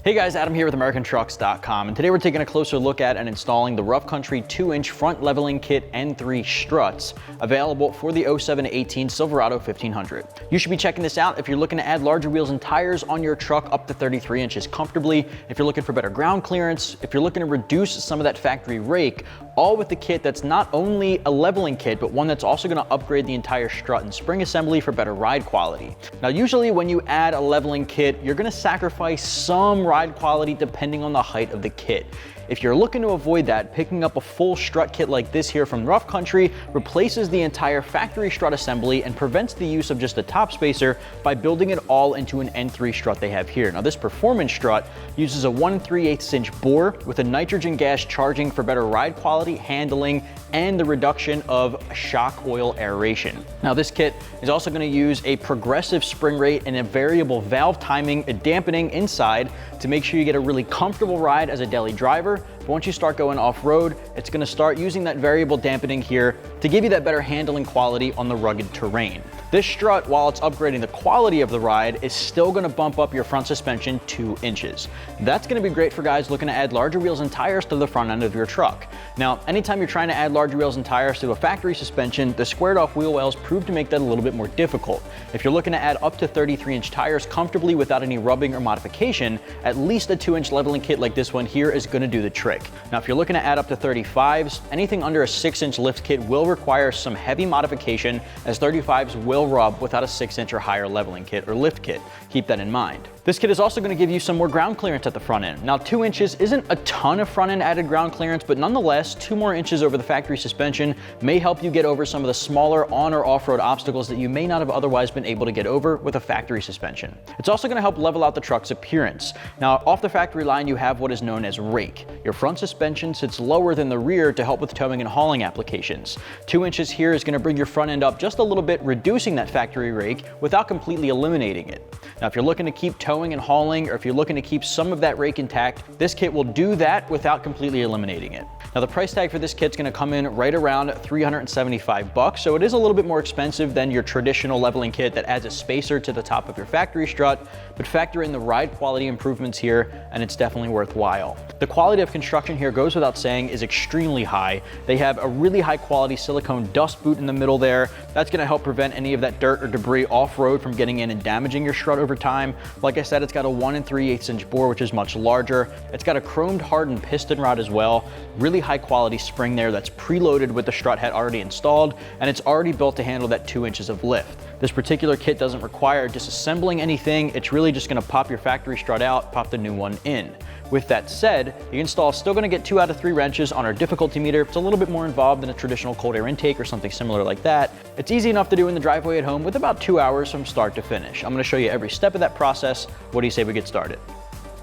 Hey guys, Adam here with AmericanTrucks.com, and today we're taking a closer look at and installing the Rough Country 2-inch front leveling kit N3 struts available for the 07-18 Silverado 1500. You should be checking this out if you're looking to add larger wheels and tires on your truck up to 33 inches comfortably, if you're looking for better ground clearance, if you're looking to reduce some of that factory rake, all with the kit that's not only a leveling kit, but one that's also going to upgrade the entire strut and spring assembly for better ride quality. Now, usually when you add a leveling kit, you're going to sacrifice some ride quality depending on the height of the kit. If you're looking to avoid that, picking up a full strut kit like this here from Rough Country replaces the entire factory strut assembly and prevents the use of just a top spacer by building it all into an N3 strut they have here. Now, this performance strut uses a 1 3/8 inch bore with a nitrogen gas charging for better ride quality, handling, and the reduction of shock oil aeration. Now, this kit is also going to use a progressive spring rate and a variable valve timing, a dampening inside to make sure you get a really comfortable ride as a daily driver. But once you start going off-road, it's going to start using that variable dampening here to give you that better handling quality on the rugged terrain. This strut, while it's upgrading the quality of the ride, is still going to bump up your front suspension 2 inches. That's going to be great for guys looking to add larger wheels and tires to the front end of your truck. Now, anytime you're trying to add larger wheels and tires to a factory suspension, the squared off wheel wells prove to make that a little bit more difficult. If you're looking to add up to 33-inch tires comfortably without any rubbing or modification, at least a 2-inch leveling kit like this one here is going to do the trick. Now, if you're looking to add up to 35s, anything under a 6-inch lift kit will require some heavy modification, as 35s will rub without a 6-inch or higher leveling kit or lift kit. Keep that in mind. This kit is also going to give you some more ground clearance at the front end. Now, 2 inches isn't a ton of front end added ground clearance, but nonetheless, 2 more inches over the factory suspension may help you get over some of the smaller on or off-road obstacles that you may not have otherwise been able to get over with a factory suspension. It's also going to help level out the truck's appearance. Now, off the factory line, you have what is known as rake. Your front suspension sits lower than the rear to help with towing and hauling applications. 2 inches here is going to bring your front end up just a little bit, reducing that factory rake without completely eliminating it. Now, if you're looking to keep towing and hauling, or if you're looking to keep some of that rake intact, this kit will do that without completely eliminating it. Now, the price tag for this kit's going to come in right around $375, so it is a little bit more expensive than your traditional leveling kit that adds a spacer to the top of your factory strut, but factor in the ride quality improvements here, and it's definitely worthwhile. The quality of construction here, goes without saying, is extremely high. They have a really high quality silicone dust boot in the middle there. That's going to help prevent any of that dirt or debris off-road from getting in and damaging your strut over time. Like I said, it's got a 1 3/8 inch bore, which is much larger. It's got a chromed hardened piston rod as well. Really high quality spring there that's preloaded with the strut head already installed, and it's already built to handle that 2 inches of lift. This particular kit doesn't require disassembling anything. It's really just going to pop your factory strut out, pop the new one in. With that said, the install is still going to get 2 out of 3 wrenches on our difficulty meter. It's a little bit more involved than a traditional cold air intake or something similar like that. It's easy enough to do in the driveway at home with about 2 hours from start to finish. I'm going to show you every step of that process. What do you say we get started?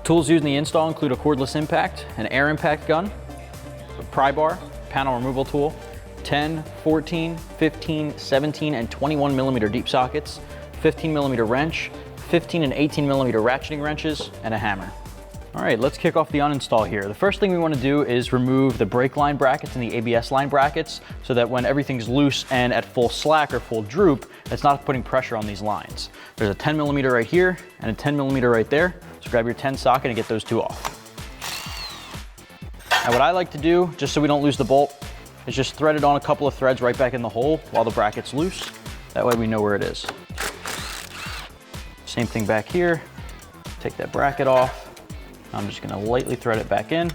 Tools used in the install include a cordless impact, an air impact gun, a pry bar, panel removal tool, 10, 14, 15, 17, and 21 millimeter deep sockets, 15 millimeter wrench, 15 and 18 millimeter ratcheting wrenches, and a hammer. All right, let's kick off the uninstall here. The first thing we want to do is remove the brake line brackets and the ABS line brackets so that when everything's loose and at full slack or full droop, it's not putting pressure on these lines. There's a 10 millimeter right here and a 10 millimeter right there. So grab your 10 socket and get those 2 off. Now, what I like to do, just so we don't lose the bolt, is just thread it on a couple of threads right back in the hole while the bracket's loose. That way we know where it is. Same thing back here. Take that bracket off. I'm just gonna lightly thread it back in,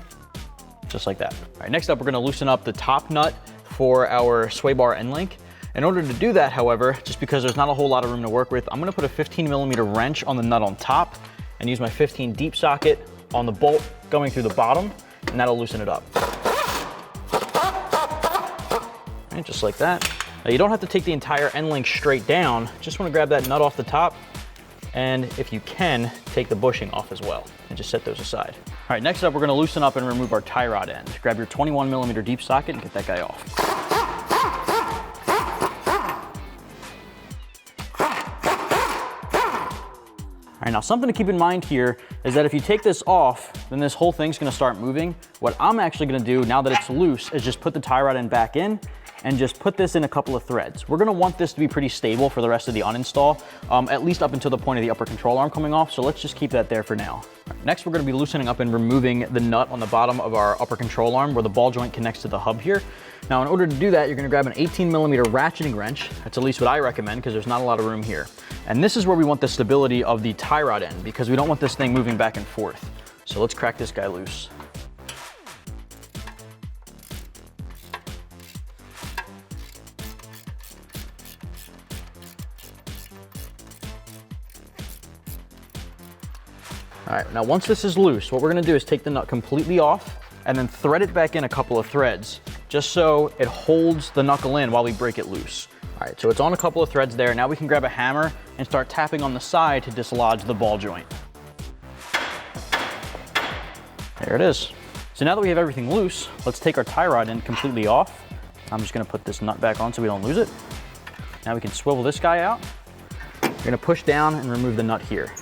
just like that. All right, next up, we're gonna loosen up the top nut for our sway bar end link. In order to do that, however, just because there's not a whole lot of room to work with, I'm gonna put a 15 millimeter wrench on the nut on top and use my 15 deep socket on the bolt going through the bottom, and that'll loosen it up. All right, just like that. Now, you don't have to take the entire end link straight down. Just wanna grab that nut off the top, and if you can, take the bushing off as well, and just set those aside. All right, next up, we're gonna loosen up and remove our tie rod end. Grab your 21 millimeter deep socket and get that guy off. All right, now something to keep in mind here is that if you take this off, then this whole thing's gonna start moving. What I'm actually gonna do now that it's loose is just put the tie rod end back in and just put this in a couple of threads. We're gonna want this to be pretty stable for the rest of the uninstall, at least up until the point of the upper control arm coming off, so let's just keep that there for now. Next, we're gonna be loosening up and removing the nut on the bottom of our upper control arm where the ball joint connects to the hub here. Now, in order to do that, you're gonna grab an 18mm ratcheting wrench. That's at least what I recommend because there's not a lot of room here. And this is where we want the stability of the tie rod end because we don't want this thing moving back and forth. So let's crack this guy loose. All right, now once this is loose, what we're gonna do is take the nut completely off and then thread it back in a couple of threads, just so it holds the knuckle in while we break it loose. All right, so it's on a couple of threads there. Now we can grab a hammer and start tapping on the side to dislodge the ball joint. There it is. So now that we have everything loose, let's take our tie rod end completely off. I'm just gonna put this nut back on so we don't lose it. Now we can swivel this guy out. We're gonna push down and remove the nut here.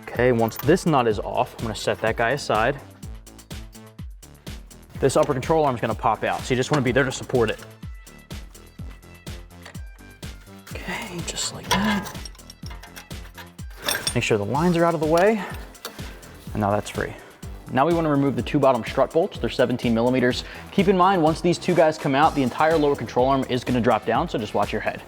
Okay, once this nut is off, I'm gonna set that guy aside. This upper control arm is gonna pop out, so you just wanna be there to support it. Okay, just like that. Make sure the lines are out of the way, and now that's free. Now we wanna remove the two bottom strut bolts, they're 17mm. Keep in mind, once these two guys come out, the entire lower control arm is gonna drop down, so just watch your head.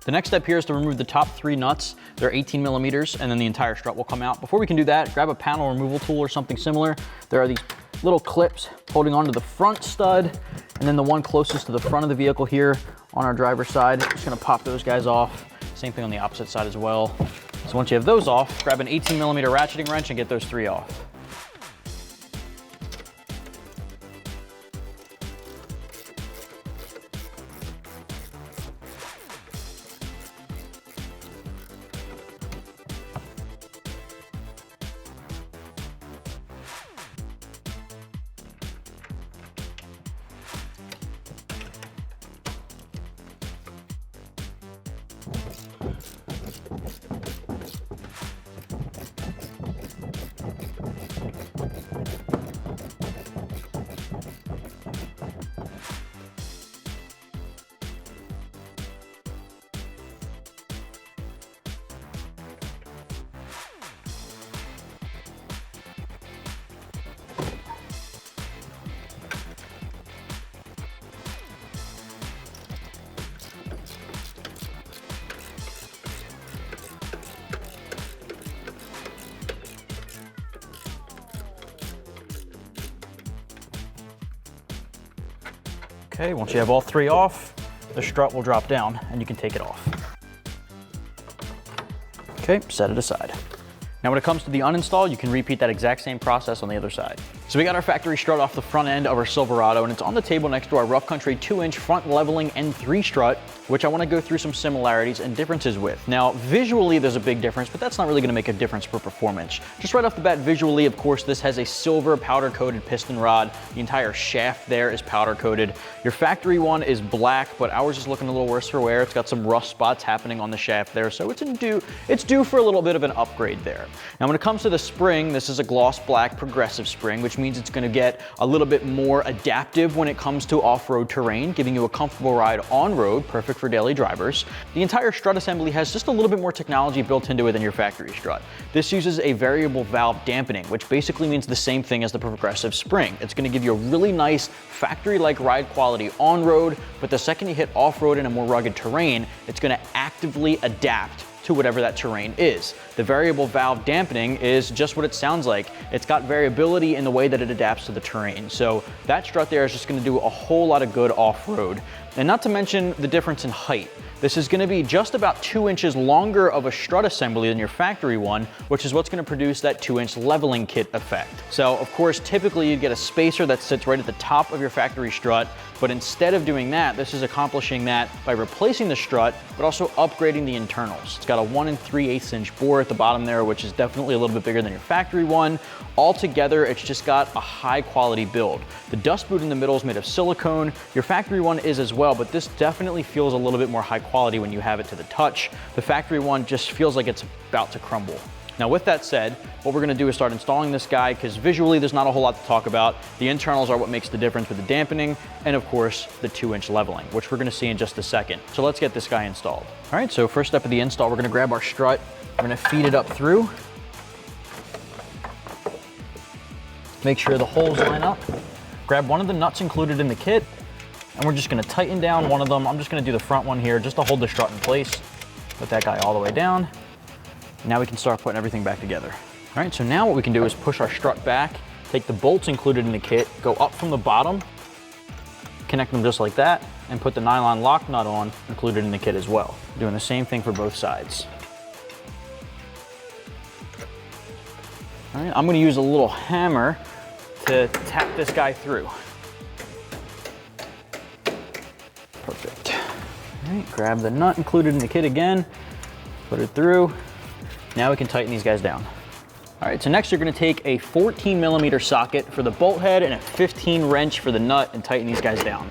The next step here is to remove the top three nuts. They're 18mm, and then the entire strut will come out. Before we can do that, grab a panel removal tool or something similar. There are these little clips holding onto the front stud, and then the one closest to the front of the vehicle here on our driver's side. Just gonna pop those guys off. Same thing on the opposite side as well. So once you have those off, grab an 18mm ratcheting wrench and get those three off. Okay, once you have all three off, the strut will drop down and you can take it off. Okay, set it aside. Now when it comes to the uninstall, you can repeat that exact same process on the other side. So we got our factory strut off the front end of our Silverado, and it's on the table next to our Rough Country 2-inch front leveling N3 strut, which I want to go through some similarities and differences with. Now, visually there's a big difference, but that's not really going to make a difference for performance. Just right off the bat, visually, of course, this has a silver powder-coated piston rod. The entire shaft there is powder-coated. Your factory one is black, but ours is looking a little worse for wear. It's got some rust spots happening on the shaft there, so it's due for a little bit of an upgrade there. Now, when it comes to the spring, this is a gloss black progressive spring, which means it's going to get a little bit more adaptive when it comes to off-road terrain, giving you a comfortable ride on-road, perfect for daily drivers. The entire strut assembly has just a little bit more technology built into it than your factory strut. This uses a variable valve dampening, which basically means the same thing as the progressive spring. It's going to give you a really nice factory-like ride quality on-road, but the second you hit off-road in a more rugged terrain, it's going to actively adapt to whatever that terrain is. The variable valve dampening is just what it sounds like. It's got variability in the way that it adapts to the terrain. So that strut there is just gonna do a whole lot of good off-road. And not to mention the difference in height. This is gonna be just about 2 inches longer of a strut assembly than your factory one, which is what's gonna produce that 2-inch leveling kit effect. So of course, typically you'd get a spacer that sits right at the top of your factory strut, but instead of doing that, this is accomplishing that by replacing the strut, but also upgrading the internals. It's got a 1 3/8 inch bore at the bottom there, which is definitely a little bit bigger than your factory one. Altogether, it's just got a high quality build. The dust boot in the middle is made of silicone. Your factory one is as well, but this definitely feels a little bit more high quality when you have it to the touch. The factory one just feels like it's about to crumble. Now with that said, what we're gonna do is start installing this guy because visually there's not a whole lot to talk about. The internals are what makes the difference with the dampening and of course the 2-inch leveling, which we're gonna see in just a second. So let's get this guy installed. All right, so first step of the install, we're gonna grab our strut, we're gonna feed it up through. Make sure the holes line up. Grab one of the nuts included in the kit and we're just gonna tighten down one of them. I'm just gonna do the front one here just to hold the strut in place. Put that guy all the way down. Now we can start putting everything back together. All right, so now what we can do is push our strut back, take the bolts included in the kit, go up from the bottom, connect them just like that, and put the nylon lock nut on included in the kit as well. Doing the same thing for both sides. All right, I'm gonna use a little hammer to tap this guy through. Perfect. All right, grab the nut included in the kit again, put it through. Now we can tighten these guys down. All right, so next you're gonna take a 14mm socket for the bolt head and a 15 wrench for the nut and tighten these guys down.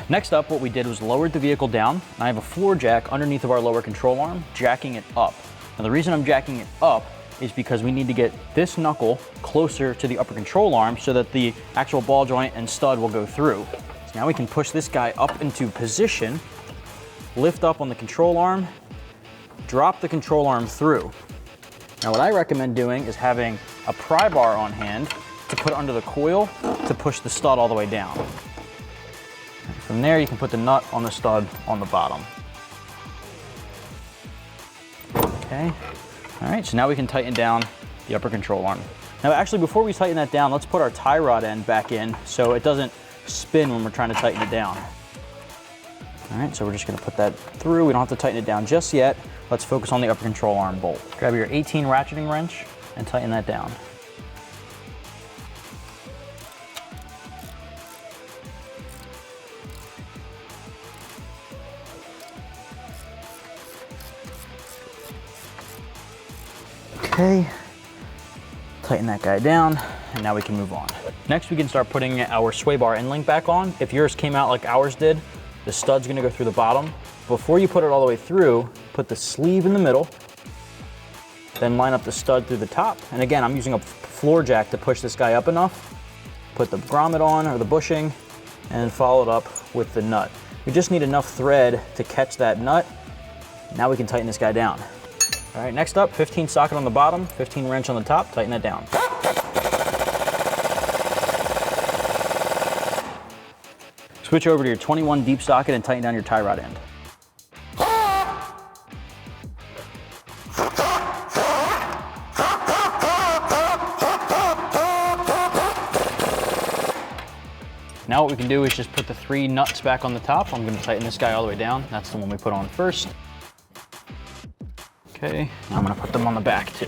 Next up, what we did was lowered the vehicle down. I have a floor jack underneath of our lower control arm, jacking it up. Now the reason I'm jacking it up is because we need to get this knuckle closer to the upper control arm so that the actual ball joint and stud will go through. So now we can push this guy up into position, lift up on the control arm, drop the control arm through. Now what I recommend doing is having a pry bar on hand to put under the coil to push the stud all the way down. From there you can put the nut on the stud on the bottom. Okay. All right, so now we can tighten down the upper control arm. Now actually before we tighten that down, let's put our tie rod end back in so it doesn't spin when we're trying to tighten it down. All right, so we're just gonna put that through. We don't have to tighten it down just yet. Let's focus on the upper control arm bolt. Grab your 18 ratcheting wrench and tighten that down. Okay, tighten that guy down, and now we can move on. Next, we can start putting our sway bar end link back on. If yours came out like ours did, the stud's gonna go through the bottom. Before you put it all the way through, put the sleeve in the middle, then line up the stud through the top. And again, I'm using a floor jack to push this guy up enough. Put the grommet on, or the bushing, and follow it up with the nut. We just need enough thread to catch that nut. Now we can tighten this guy down. All right, next up, 15 socket on the bottom, 15 wrench on the top, tighten that down. Switch over to your 21 deep socket and tighten down your tie rod end. Now what we can do is just put the 3 nuts back on the top. I'm gonna tighten this guy all the way down. That's the one we put on first. Okay, I'm gonna put them on the back too.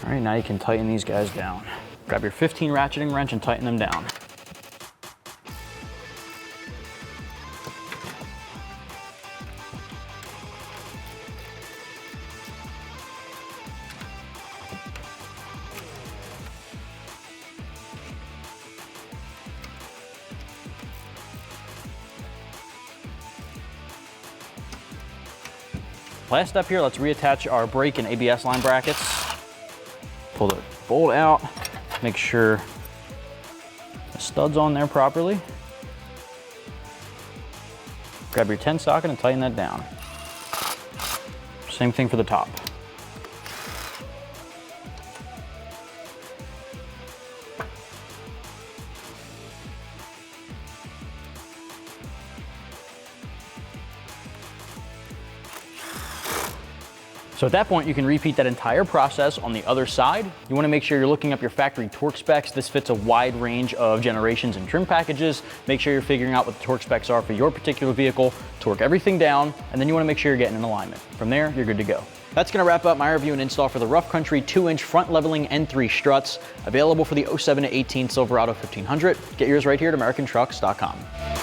All right, now you can tighten these guys down. Grab your 15 ratcheting wrench and tighten them down. Last step here, let's reattach our brake and ABS line brackets. Pull the bolt out, make sure the stud's on there properly. Grab your 10 socket and tighten that down. Same thing for the top. So at that point, you can repeat that entire process on the other side. You want to make sure you're looking up your factory torque specs. This fits a wide range of generations and trim packages. Make sure you're figuring out what the torque specs are for your particular vehicle. Torque everything down, and then you want to make sure you're getting in alignment. From there, you're good to go. That's going to wrap up my review and install for the Rough Country 2-inch front leveling N3 struts, available for the 07 to 18 Silverado 1500. Get yours right here at AmericanTrucks.com.